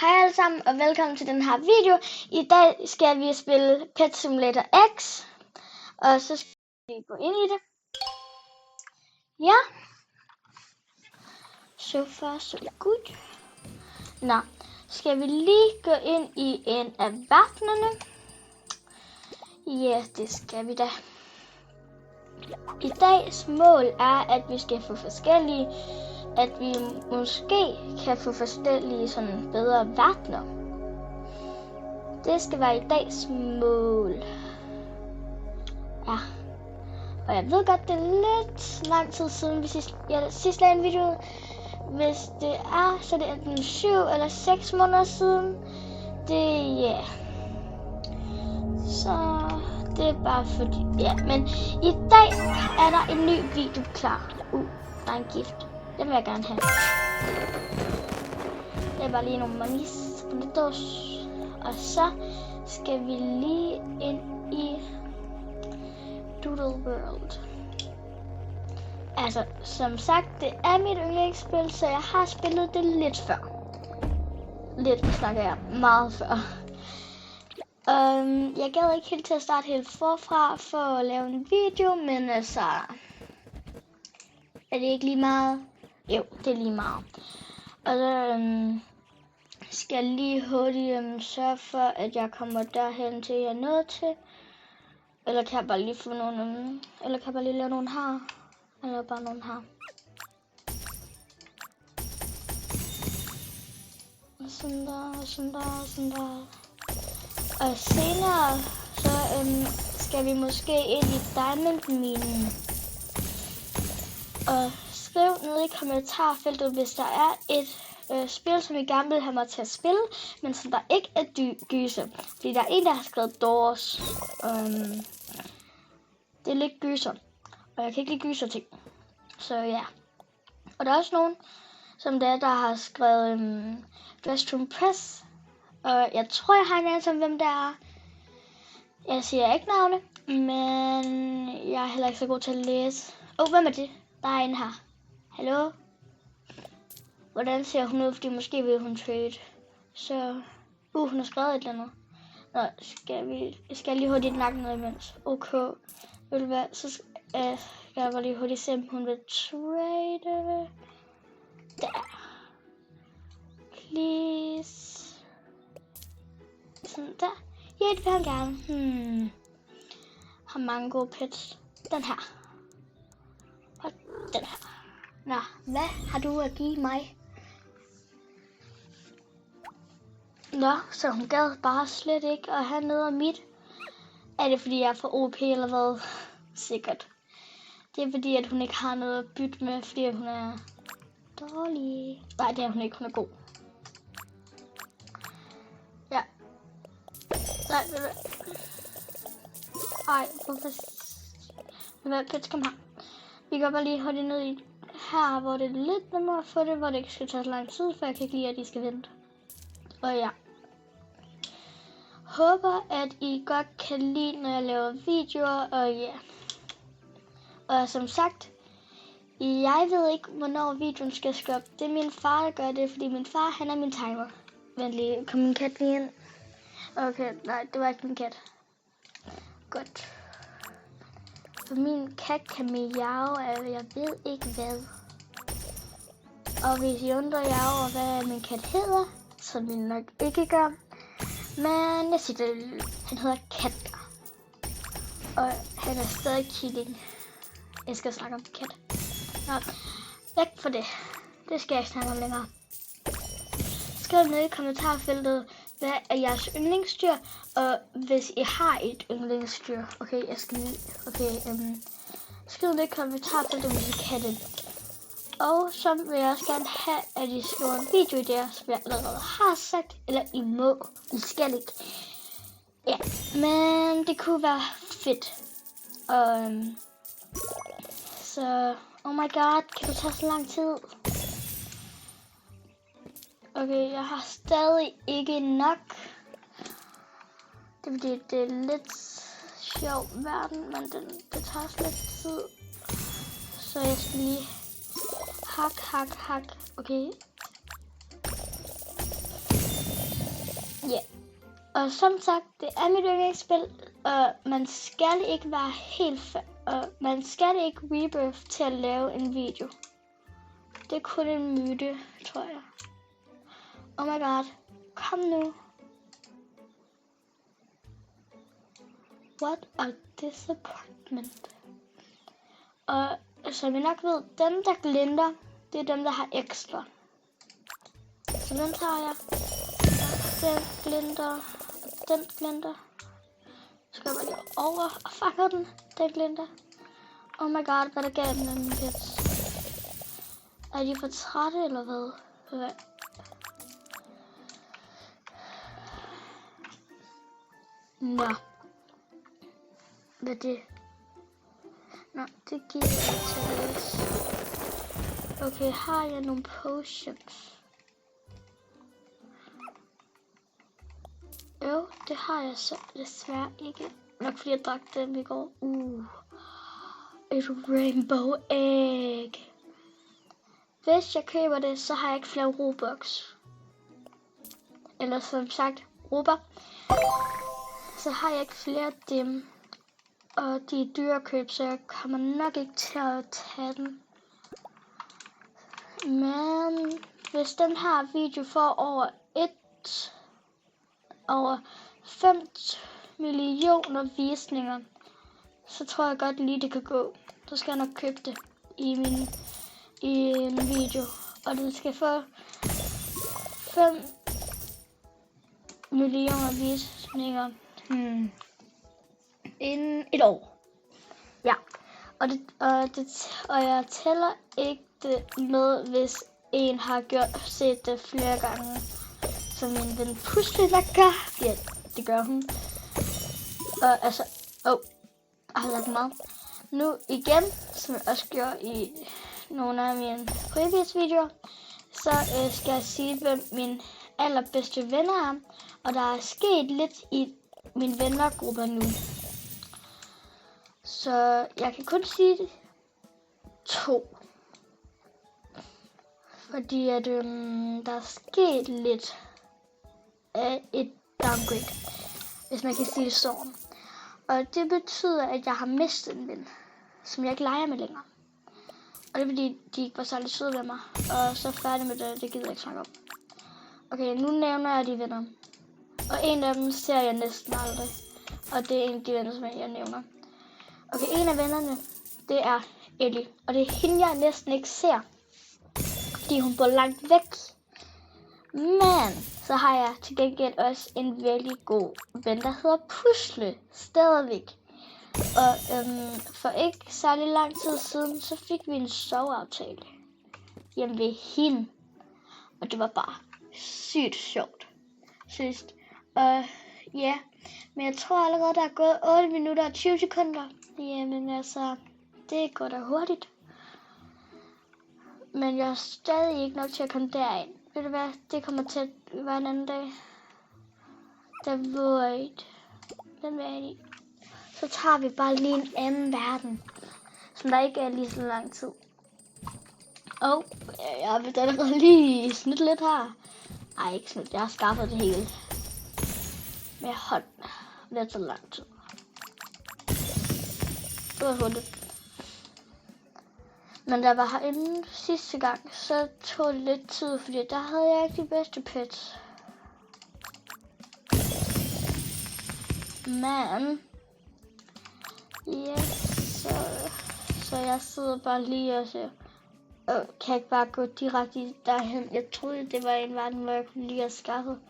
Hej alle sammen og velkommen til den her video. I dag skal vi spille Pet Simulator X. Og så skal vi gå ind i det. Ja. So far so good. Nå, skal vi lige gå ind i en af verdenerne? Ja, det skal vi da. I dags mål er, at vi skal få forskellige, at vi måske kan få forskellige sådan bedre verdener. Det skal være i dags mål. Ja. Og jeg ved godt, det er lidt lang tid siden, vi sidst lagde en video. Hvis det er, så det er enten 7 eller 6 måneder siden. Det, ja. Så det er bare fordi, ja. Men i dag er der en ny video klar. Der er en gift. Den vil jeg gerne have. Det er bare lige nogle monies på lidt dås. Og så skal vi lige ind i Doodle World. Altså, som sagt, det er mit yndlingsspil, så jeg har spillet det lidt før. Lidt snakker jeg meget før. Jeg gad ikke helt til at starte helt forfra for at lave en video, men altså, er det ikke lige meget? Jo, det er lige meget. Og så skal jeg lige hurtigt sørge for, at jeg kommer derhen til, jeg er nødt til. Eller kan jeg bare lige få nogle, eller kan jeg bare lige lave nogle her. Eller bare nogle her. Sådan der, sådan der, sådan der. Og senere, så skal vi måske ind i diamond-minen. Og skriv ned i kommentarfeltet, hvis der er et spil, som I gerne vil have mig til at spille, men som der ikke er gyser. Fordi der er en, der har skrevet Doors. Det er lidt gyser. Og jeg kan ikke lide gyser ting. Så ja. Og der er også nogen, som der har skrevet Restroom Press. Og jeg tror, jeg har en anelse om, hvem der er. Jeg siger ikke navne, men jeg er heller ikke så god til at læse. Hvem er det? Der er en her. Hallo? Hvordan ser hun ud? Fordi måske vil hun trade. Så, hun har skrevet et eller andet. Nå, skal jeg lige hurtigt nakke noget imens. Okay. Vil hvad? Så skal jeg bare lige hurtigt se, om hun vil trade. Der. Please. Sådan der. Ja, det vil han gerne. Har mange gode pets. Den her. Og den her. Nå, hvad har du at give mig? Nå, så hun gad bare slet ikke at have noget af mit. Er det fordi jeg er for OP eller hvad? Sikkert. Det er fordi at hun ikke har noget at bytte med, fordi hun er dårlig. Nej, det er hun ikke. Hun er god. Ja. Nej, ej, hvorfor? Hvad, pets, kom her. Vi går bare lige hurtigt ned i her, hvor det er lidt nemmere at få det, hvor det ikke skal tage så lang tid, for jeg kan ikke lide, at I skal vente. Og ja. Håber, at I godt kan lide, når jeg laver videoer, og ja. Og som sagt, jeg ved ikke, hvornår videoen skal stoppe. Det er min far, der gør det, fordi min far, han er min timer. Vent lige, kom min kat lige ind? Okay, nej, det var ikke min kat. Godt. For min kat kan miaue af, jeg ved ikke hvad. Og hvis I undrer jer over, hvad min kat hedder, så vil jeg nok ikke gøre. Men jeg siger det, han hedder Katgar. Og han er stadig killing. Jeg skal snakke om kat. Nå, væk for det. Det skal jeg ikke snakke om længere. Skriv ned i kommentarfeltet, hvad er jeres yndlingsdyr, og hvis I har et yndlingsdyr. Okay, jeg skal lige, skriv ned i kommentarfeltet, hvis I kan det. Og så vil jeg også gerne have, at I skriver en video i det, som jeg allerede har sagt, eller I må. I skal ikke. Ja, men det kunne være fedt. Så, oh my god, kan du tage så lang tid? Okay, jeg har stadig ikke nok. Det er fordi, det er lidt sjov verden, men det tager lidt tid. Så jeg skal lige hak. Okay. Ja. Og som sagt, det er mit yndlingsspil, og man skal ikke være helt man skal ikke rebirth til at lave en video. Det er kun en myte, tror jeg. Oh my god. Kom nu. What a disappointment. Og som I nok ved, dem der glinter, det er dem der har ekstra. Så den tager jeg. Den glinter. Den glinter. Så går jeg lige over og fanger den. Den glinter. Oh my god, hvad der gav den anden pets? Er de for trætte eller hvad? Hvad? Nå. Hvad er det? Nå, det giver jeg til os. Okay, har jeg nogle potions? Jo, det har jeg så desværre ikke. Nok fordi jeg drak dem i går. Et rainbow egg. Hvis jeg køber det, så har jeg ikke flere Robux. Eller som sagt, Robux. Så har jeg ikke flere af dem. Og de er dyre at købe, så jeg kommer nok ikke til at tage dem. Men hvis den her video får over 5 millioner visninger, så tror jeg godt lige det kan gå. Så skal jeg nok købe det i en video. Og det skal få 5 millioner visninger inden et år. Ja. Og jeg tæller ikke det med, hvis en har set det flere gange. Så min ven pludselig der gør. Ja, det gør hun. Og altså, jeg har lagt meget. Nu igen, som jeg også gjorde i nogle af mine previous videoer, så skal jeg sige, hvem min allerbedste venner er. Og der er sket lidt i min vennergruppe nu. Så jeg kan kun sige 2. Fordi at der er sket lidt af et downgrade, hvis man kan sige det sådan. Og det betyder, at jeg har mistet en ven, som jeg ikke leger med længere. Og det er fordi, de ikke var særlig søde ved mig. Og så færdig med det gider jeg ikke snakke om. Okay, nu nævner jeg de venner. Og en af dem ser jeg næsten aldrig. Og det er en af de venner, som jeg nævner. Okay, en af vennerne, det er Ellie. Og det er hende, jeg næsten ikke ser. Fordi hun bor langt væk. Men så har jeg til gengæld også en virkelig god ven, der hedder Pusle. Stadigvæk. Og for ikke særlig lang tid siden, så fik vi en soveaftale hjemme ved hende. Og det var bare sygt sjovt. Sidst. Ja, men jeg tror allerede, der er gået 8 minutter og 20 sekunder. Jamen altså, det går da hurtigt. Men jeg er stadig ikke nok til at komme derind. Ved du hvad, det kommer til at være en anden dag. The Void. Den er i. Så tager vi bare lige en anden verden, som der ikke er lige så lang tid. Jeg vil allerede lige snytte lidt her. Ej, ikke snytte, jeg har skaffet det hele. Med hånd. Lidt så lang tid. Det var hurtigt. Men da jeg var herinde sidste gang, så tog det lidt tid, fordi der havde jeg ikke de bedste pets. Men ja, så jeg sidder bare lige og siger, kan jeg ikke bare gå direkte derhen? Jeg troede, det var en verden, hvor jeg kunne lige have skaffet.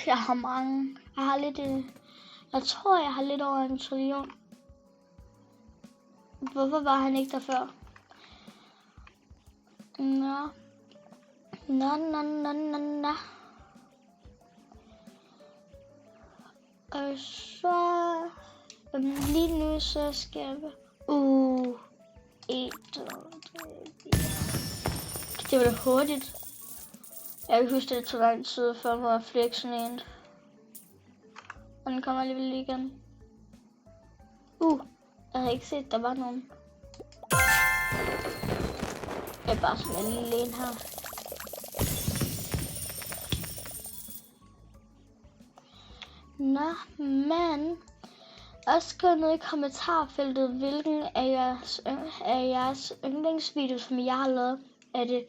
Jeg har mange. Jeg tror, jeg har lidt over 1 trillion. Hvorfor var han ikke der før? Nå. Og så lige nu så skal jeg det var da hurtigt. Jeg kan huske, det tog lang tid for mig at flække sådan en. Og den kommer alligevel lige igen. Jeg havde ikke set, der var nogen. Jeg er bare sådan en lille en her. Nå, men også skriv ned i kommentarfeltet, hvilken af jeres yndlingsvideo, som jeg har lavet. Er det,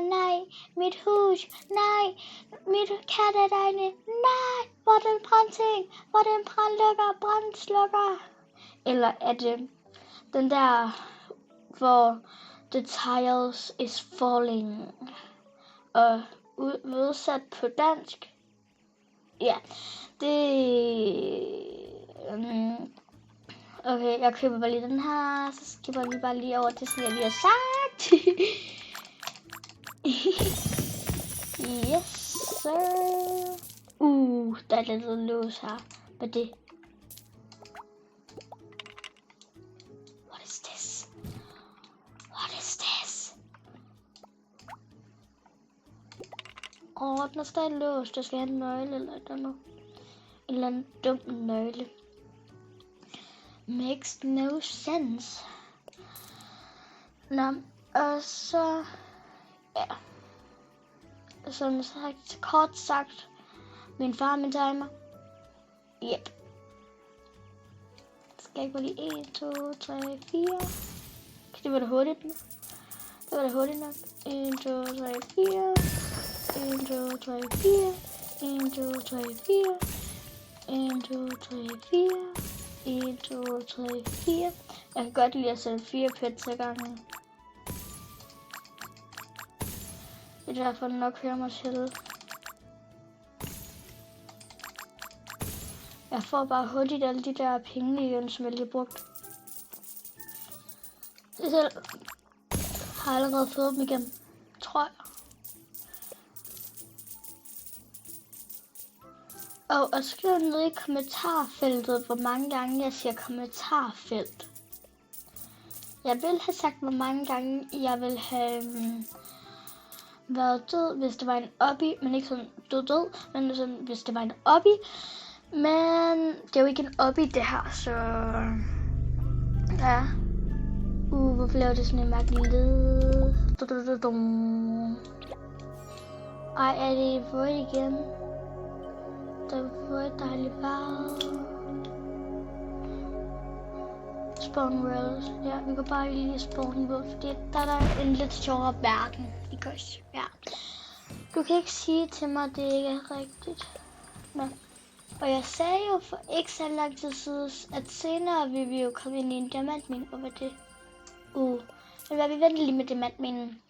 nej, mit hus, nej, mit kat er derinde, nej, hvor er den brandting, hvor er den brandslukker. Eller er det den der, hvor the tiles is falling, og udsat på dansk. Ja, det... Okay, jeg køber bare lige den her, så skipper vi bare lige over det, som jeg lige har sagt. Yes, sir. Der er lidt lås her. Hvad er det? What is this? What is this? Den er stadig låst. Der skal have en nøgle eller noget. En eller anden dum nøgle. Makes no sense. Nå, og så... Ja. Som sagt, kort sagt, min far min timer. Yep. Skal jeg gå lige 1, 2, 3, 4. Det var da hurtigt. Det var da hurtigt nok. 1, 2, 3, 4. 1, 2, 3, 4. 1, 2, 3, 4. 1, 2, 3, 4. 1, 2, 3, 4. Jeg kan godt lide at sætte 4 pets ad gangen. Det er derfor, den nok hører mig selv. Jeg får bare hurtigt alle de der penge igen, som jeg lige brugt. Jeg selv har allerede fået dem igen, tror jeg. Og skriv ned i kommentarfeltet, hvor mange gange jeg siger kommentarfelt. Jeg vil have sagt, hvor mange gange jeg vil have været død, hvis det var en obby, men ikke sådan død, men sådan, hvis det var en obby. Men det er jo ikke en obby det her, så ja. Hvorfor laver det sådan en mærkelig lyd? Ej, er det i våd igen? Der var dejligt varmt. Spawn world. Ja, vi kan bare lige spawn world, fordi der er en lidt sjovere verden. Ja. Du kan ikke sige til mig, at det ikke er rigtigt. Nå. Og jeg sagde jo for ikke så lang tid siden, at senere vil vi jo komme ind i en diamantmine. Og hvad det? Men hvad vi venter lige med diamantminen.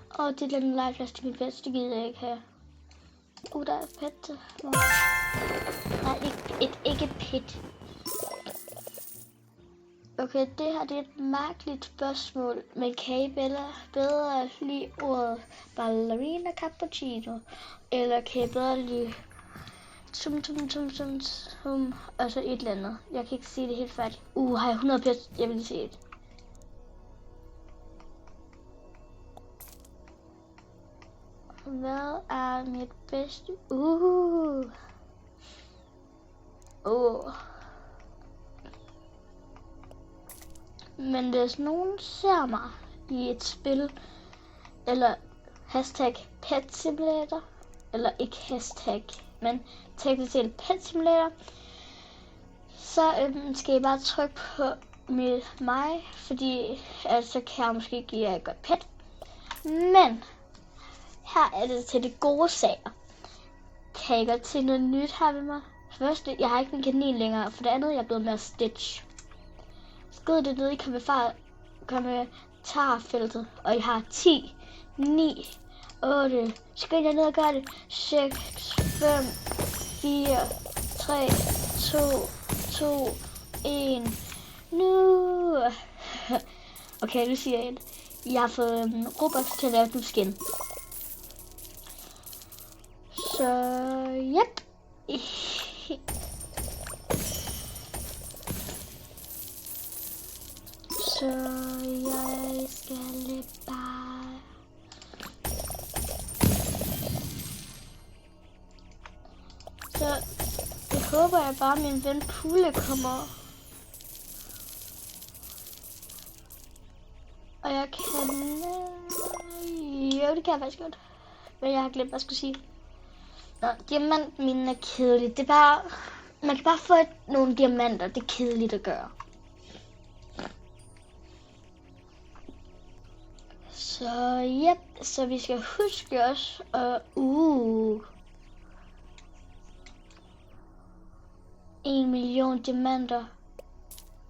Og det er den legeplads til min pet, det gider jeg ikke have. Der er pet. Nej, ikke et pet. Okay, det her det er et mærkeligt spørgsmål, men kan I bedre lide ordet ballerina cappuccino? Eller kan I bedre lide altså et eller andet. Jeg kan ikke sige det helt færdigt. Har jeg 100 pets? Jeg vil lige se et. Hvad er mit bedste? Men hvis nogen ser mig i et spil, eller hashtag pet simulator, eller ikke hashtag, men teknisk set pet simulator, så skal I bare trykke på mig, fordi så kan jeg måske give jer et godt pet. Men her er det til det gode sager. Kan I godt se noget nyt her ved mig? Først, jeg har ikke en kanin længere, for det andet jeg er blevet mere Stitch. Skriv det ned i kommentarfeltet, og I har 10, 9, 8, skriv det ned og gør det, 6, 5, 4, 3, 2, 1, nu. Okay, nu siger jeg et. Jeg har fået Robux til at lave et nyt skin. Så, yep. Så jeg skal bare... Så jeg håber jeg bare, min ven Pule kommer. Og jeg kan... Jo, det kan jeg faktisk godt. Men jeg har glemt, hvad jeg skulle sige. Nå, diamantminen er kedeligt. Det er bare... Man kan bare få nogle diamanter. Det er kedeligt at gøre. Så yep, så vi skal huske os at... 1 million diamanter.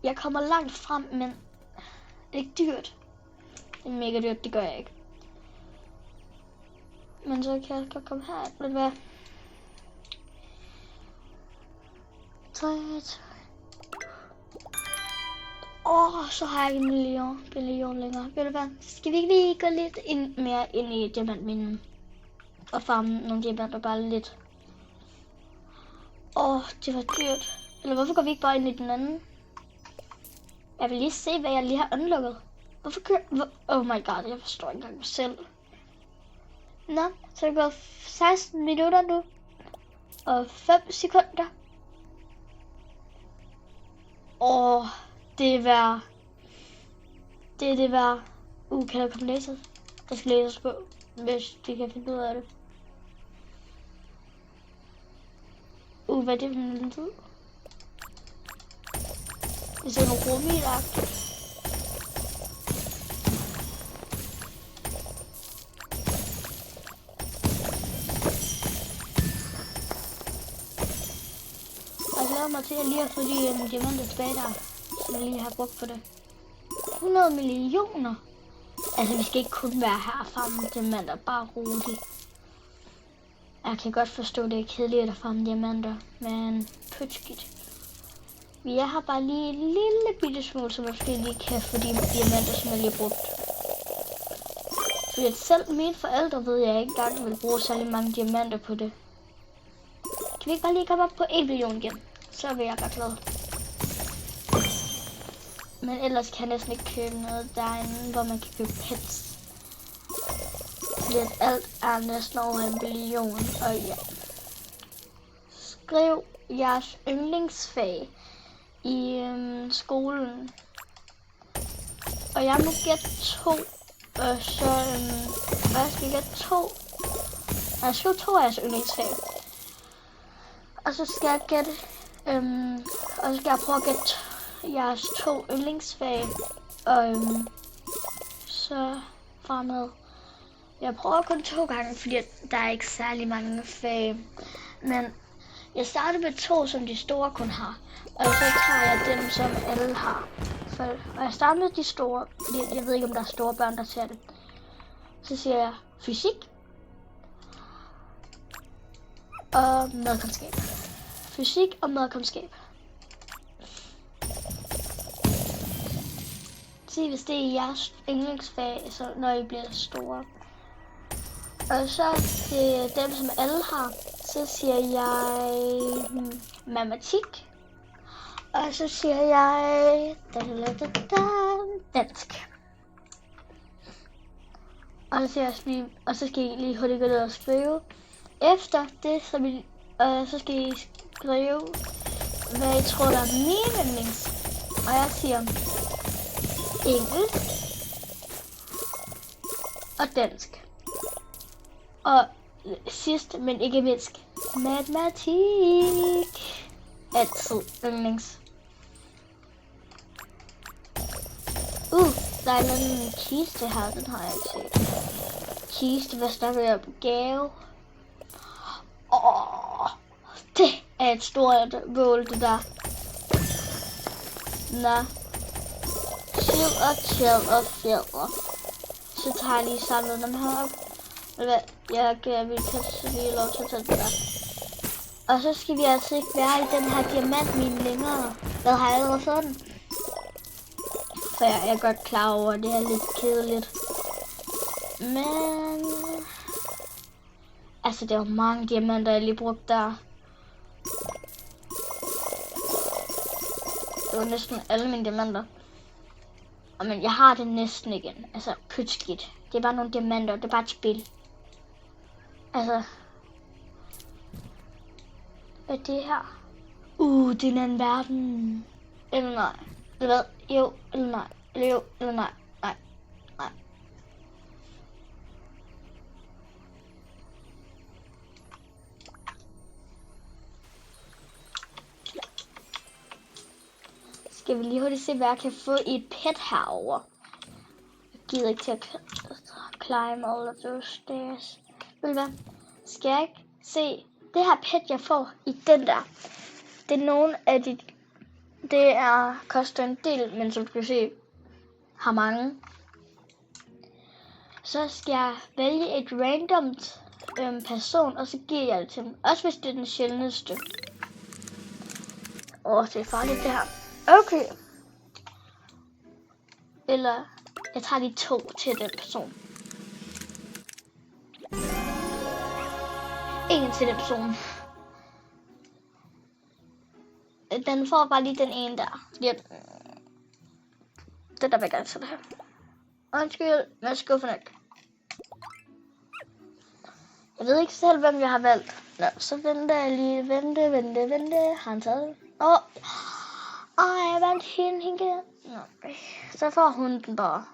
Jeg kommer langt frem, men det er ikke dyrt. Det er mega dyrt, det gør jeg ikke. Men så kan jeg godt komme her. Ved du hvad? 3. Så har jeg en billion længere. Ved du hvad? Skal vi ikke lige gå lidt mere ind i diamantminen? Og farme nogle diamanter bare lidt. Det var dyrt. Eller hvorfor går vi ikke bare ind i den anden? Jeg vil lige se, hvad jeg lige har unlocket. Hvorfor kører... Oh my god, jeg forstår ikke engang mig selv. Nå, så er det gået 16 minutter nu. Og 5 sekunder. Det er værd. Det er det værd. Kan der komme læses? Der skal læses på, hvis de kan finde ud af det. Hvad er det for en tid? Det ser nogle rumilagtigt. Jeg glæder mig til at lige at få de diamanter tilbage der, som jeg lige har brugt på det. 100 millioner. Altså, vi skal ikke kun være her og farme diamanter, bare roligt. Jeg kan godt forstå, at det er kedeligt at farme diamanter, men pytskidt. Vi er her bare lige en lille bitte smule, så måske lige kan få de diamanter, som jeg lige har brugt. Fordi selv mine forældre ved, jeg ikke engang vil bruge særlig mange diamanter på det. Kan vi ikke bare lige komme op på 1 million igen? Så vil jeg godt glad. Men ellers kan jeg næsten ikke købe noget derinde, hvor man kan købe pets. Fordi alt er næsten over 1 billion. Og ja. Skriv jeres yndlingsfag i skolen. Og jeg må gætte 2. Og så... hvad skal jeg gætte 2? Jeg skriv 2 af jeres yndlingsfag. Og så skal jeg gætte... og så skal jeg prøve at gætte jeres 2 yndlingsfag. Og så fremad. Jeg prøver kun 2 gange, fordi der er ikke særlig mange fag. Men jeg starter med 2, som de store kun har. Og så tager jeg dem, som alle har. Og jeg starter med de store, fordi jeg ved ikke, om der er store børn, der ser det. Så siger jeg fysik. Og madkundskab. Fysik og madkundskab. Se, hvis det er jeres yndlingsfag, så når I bliver store. Og så til dem, som alle har, så siger jeg matematik. Og så siger jeg dansk. Og så, siger jeg og så skal I lige hurtigt gå ned og skrive. Efter det, så skal I skrive, hvad I tror, der er min yndlings. Og jeg siger engelsk og dansk. Og sidst, men ikke mindst, matematik. Altid yndlings. Der er en kiste her, den har jeg ikke set. Kiste, hvad snakker jeg om? Gave. Det er et stort mål, det der. Nå. Chill. Så tager jeg lige samlet dem her op. Jeg giver min kasse lige lov til at tage den der. Og så skal vi altså ikke være i den her diamantmine længere. Hvad har jeg allerede fået den? For jeg er godt klar over, at det er lidt kedeligt. Men... altså, det var mange diamanter, jeg lige brugte der. Det var næsten alle mine diamanter. Men jeg har det næsten igen. Altså, pytskidt. Det er bare nogle diamanter, det er bare et spil. Altså... hvad er det her? Det er en anden verden. Eller nej. Eller hvad? Jo, eller nej. Eller jo, eller nej. Nej. Skal vi lige hurtigt se, hvad jeg kan få i et pet herover. Jeg gider ikke til at climb all of those stairs. Ved du hvad? Skal jeg ikke se det her pet, jeg får i den der? Det er nogle af de... Det koster en del, men som du kan se, har mange. Så skal jeg vælge et randomt person, og så giver jeg det til dem. Også hvis det er den sjældneste. Det er farligt det her. Okay. Eller jeg tager de 2 til den person. En til den person. Den får bare lige den ene der. Fordi det der vil gerne sådan her. Undskyld, jeg er skuffet nok. Jeg ved ikke selv, hvem jeg har valgt. Nå, så venter jeg lige. Vente. Han tager den. Jeg vandt hende. Nå, så får hun den bare.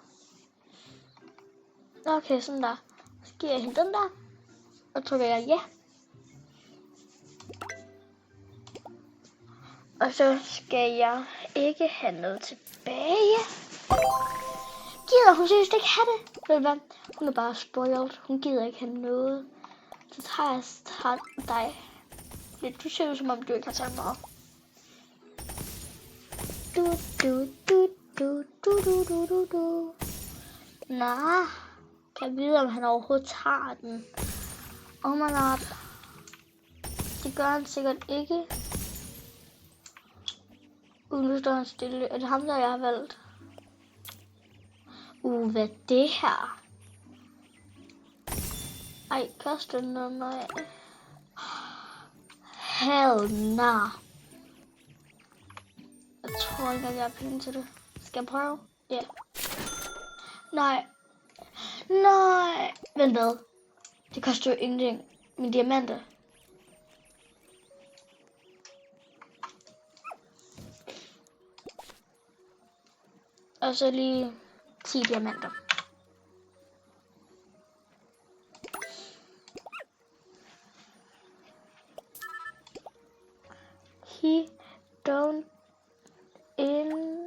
Okay, sådan der. Så giver jeg hende den der. Og trykker jeg ja. Og så skal jeg ikke have noget tilbage. Gider hun seriøst ikke have det? Ved du hvad? Hun er bare spoiled. Hun gider ikke have noget. Så tager jeg dig. Du ser ud som om du ikke har taget meget. Nå. Kan jeg vide, om han overhovedet tager den? Oh my god. Det gør han sikkert ikke. Nu står han stille. Er det ham, der jeg har valgt? Hvad er det her? Ej, koster noget, nej. Hell nah. Jeg tror ikke, at jeg har penge til det. Skal jeg prøve? Ja. Yeah. Nej. Vent hvad? Det koster jo ingenting. Min diamanter. Og så lige 10 diamanter. He don't in.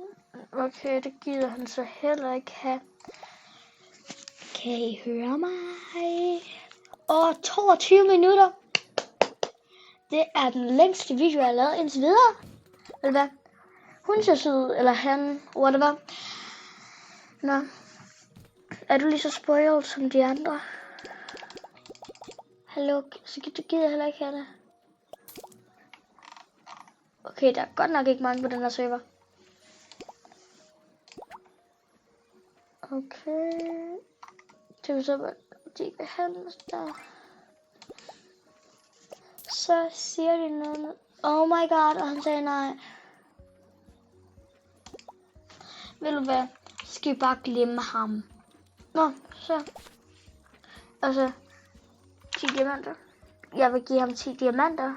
Okay, det gider han så heller ikke have. Kan I høre mig? 22 minutter. Det er den længste video, jeg har lavet indtil videre. Eller hvad? Hun ser sød, eller han, whatever. Nå. Er du lige så spoiled som de andre? Hallo, så gider heller ikke have det. Okay, der er godt nok ikke mange på den her server. Okay. Det er så, hvad de kan handles der. Så siger de noget. Oh my god, og han sagde nej. Ved du hvad? Skal vi bare glemme ham? Nå, så. Og så 10 diamanter. Jeg vil give ham 10 diamanter.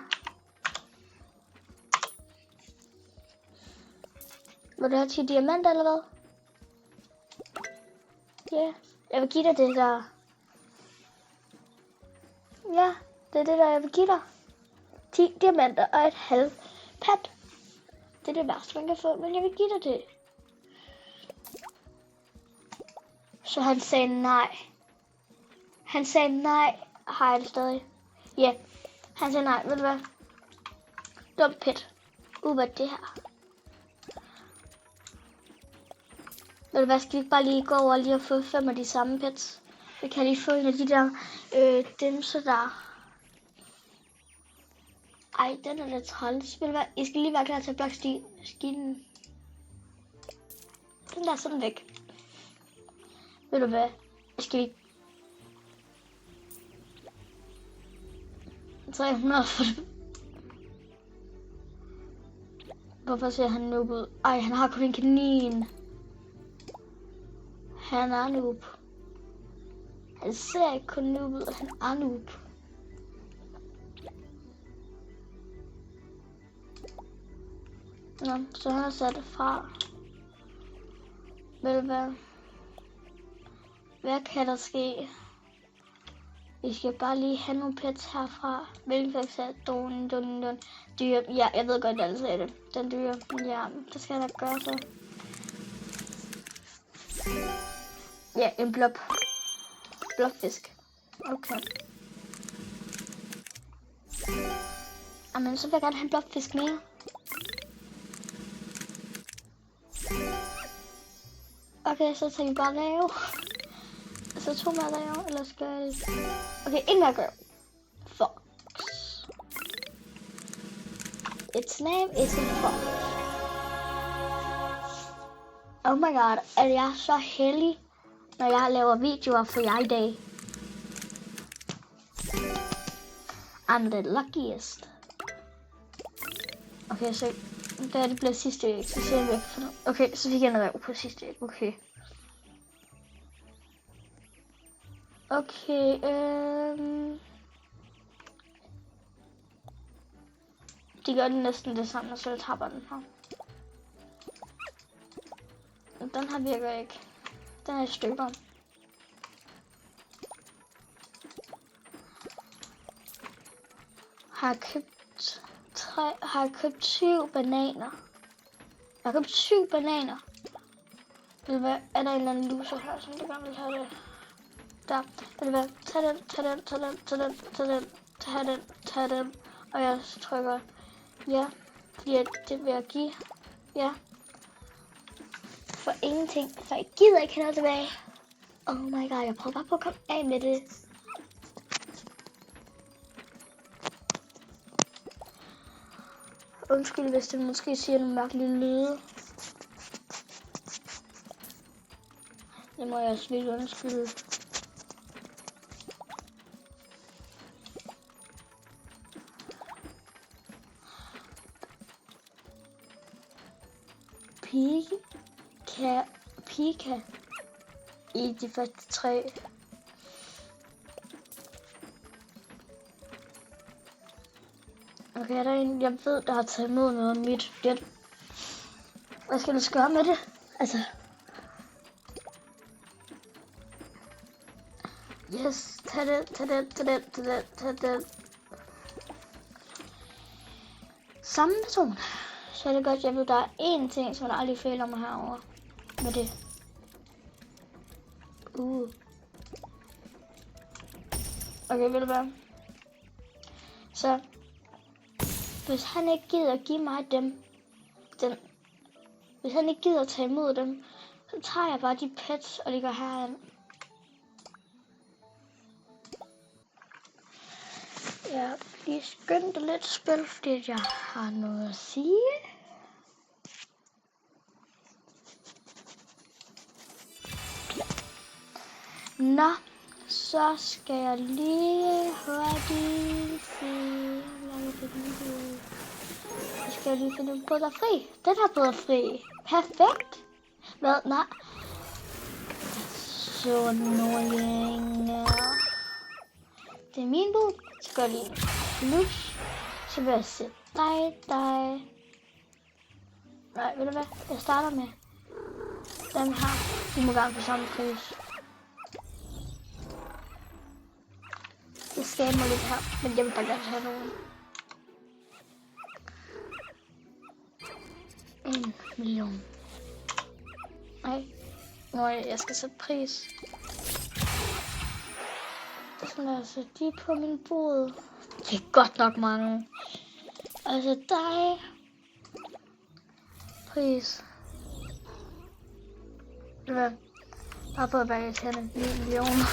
Vil du have 10 diamanter eller hvad? Ja, yeah. Jeg vil give dig det der. Ja, det er det der, jeg vil give dig. 10 diamanter og et halvt pat. Det er det værste, man kan få, men jeg vil give dig det. Så han sagde nej. Han sagde nej. Har jeg det stadig? Ja. Yeah. Han sagde nej. Ved du hvad? Dumt pet. Hvad er det her? Ved du hvad? Skal vi ikke bare lige gå over lige og få 5 af de samme pets? Vi kan lige få en af de der dimser der. Ej, den er lidt træls. Ved du hvad? I skal lige være klar til at blokke skinen. Den der er sådan væk. Ved du hvad? Skal vi... 300 for det. Hvorfor ser han noob ud? Ej, han har kun en kanin. Han er noob. Han ser ikke kun noob ud, han er noob. Nå, så han har sat det fra. Ved du hvad? Hvad kan der ske? Vi skal bare lige have nogle pets herfra. Hvilken for eksempel dun. Dyr. Ja, jeg ved godt, at alle sagde det. Den dyr. Ja, det skal jeg da gøre så. Ja, en blobfisk. Okay. Jamen, så vil jeg gerne have en blobfisk mere. Okay, så tager vi bare ræve. Så 2 mere ræve, eller skal jeg... Okay, en mere ræve. Fox. Its name is a fox. Oh my god, er jeg så heldig, når jeg laver videoer for jer i dag. I'm the luckiest. Okay, så da det bliver sidste æg, så ser jeg væk for noget. Okay, så fik jeg noget på sidste æg. Okay. Okay, de gør det næsten det samme, så jeg taber den her. Den her virker ikke. Den er i stykker. Har jeg købt 7 bananer. Jeg har købt 7 bananer. Er der en eller anden loser her, som gerne vil have det? Der. Tag den. Og jeg trykker ja, fordi det vil jeg give. Ja. For ingenting. For jeg gider ikke have noget tilbage. Oh my god, jeg prøver bare på at komme af med det. Undskyld, hvis det måske siger nogle mærkelige lyde. Det må jeg også virkelig undskylde. Pika i de første 3. Okay, der er en, jeg ved, der har taget imod noget af mit. Hvad skal du gøre med det? Altså. Yes, tag det. Samme person. Så er det godt, jeg ved, der er én ting, som der aldrig fejler mig herovre. Med det. Okay, ved du hvad? Så. Hvis han ikke gider at give mig hvis han ikke gider at tage imod dem, så tager jeg bare de pets, og de går herind. Jeg lige skyndte lidt spil, fordi jeg har noget at sige. Nå, så skal jeg lige hurtigt se. Jeg skal lige finde en båd, der er fri. Den her båd er fri. Perfekt. Hvad? Nej. Så annoying. Det er min båd. Så gør jeg lige plus. Så vil jeg sætte dig. Nej, ved du hvad? Jeg starter med dem her. De må gerne få samme pris. Jeg skaber mig lidt her, men jeg vil bare gerne have nogen. 1 million. Nej. Nå, jeg skal sætte pris. Så lad os sætte de på min båd. Det er godt nok mange. Altså dig. Pris. Hvad? Bare på at være til 9 millioner.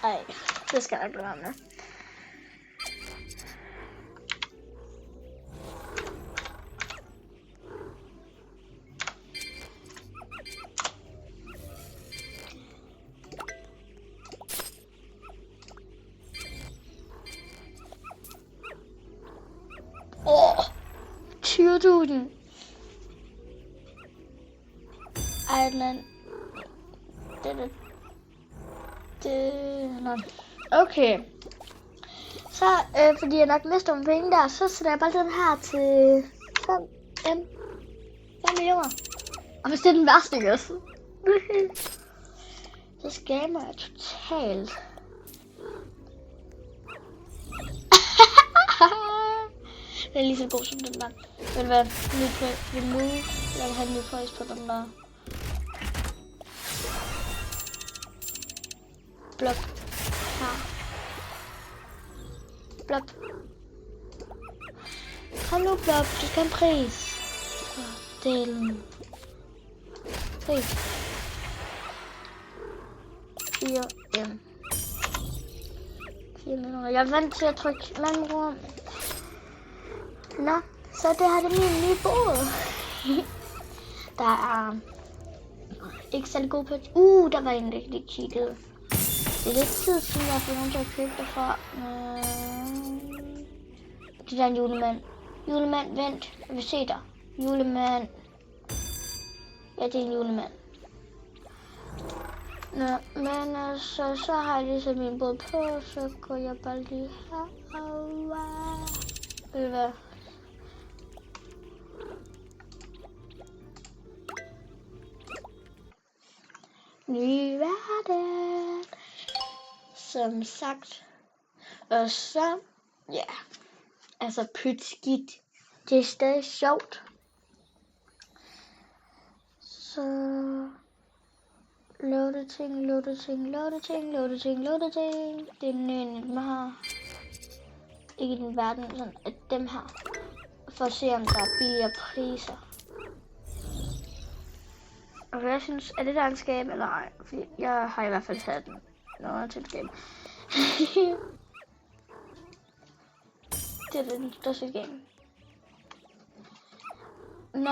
Ej, det skal jeg ikke være med. Tyrtuden. Island. Okay. Så, fordi jeg nok mister nogle penge der, så sætter jeg bare den her til 5 millioner. Og hvis det er den værste, ikke også? Så scammer jeg totalt. Den er lige så god som den der. Vil det være remove? Jeg vil have en ny pris på den der. Blop. Her. Blop. Kom nu, Blop. Du skal have en pris. Delen. Pris. 4 M. 4 minutter. Jeg er vant til at trykke mellemrum. Nå, så det her er min nye båd. Der er ikke særlig god på. Der var en, der ikke kiggede. Det er lidt tid siden, jeg har fået nogen til at købe det fra. Det er en julemand. Julemand, vent. Jeg vil se dig. Julemand. Ja, det er en julemand. Nå, men altså, så har jeg ligesom min båd på, så går jeg bare lige herover. Ved du hvad? Ny verden. Som sagt. Og så, ja. Altså, pyt skidt. Det er stadig sjovt. Så loade ting. Det er en dem her. Ikke den verden, sådan at dem her. For at se om der er billigere priser. Og jeg synes, er det der en skab eller ej? Fordi jeg har i hvert fald sat noget til et skab. Det er den største game. Nå,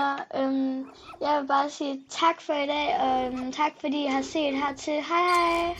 jeg vil bare sige tak for i dag, og tak fordi I har set hertil. Hej hej!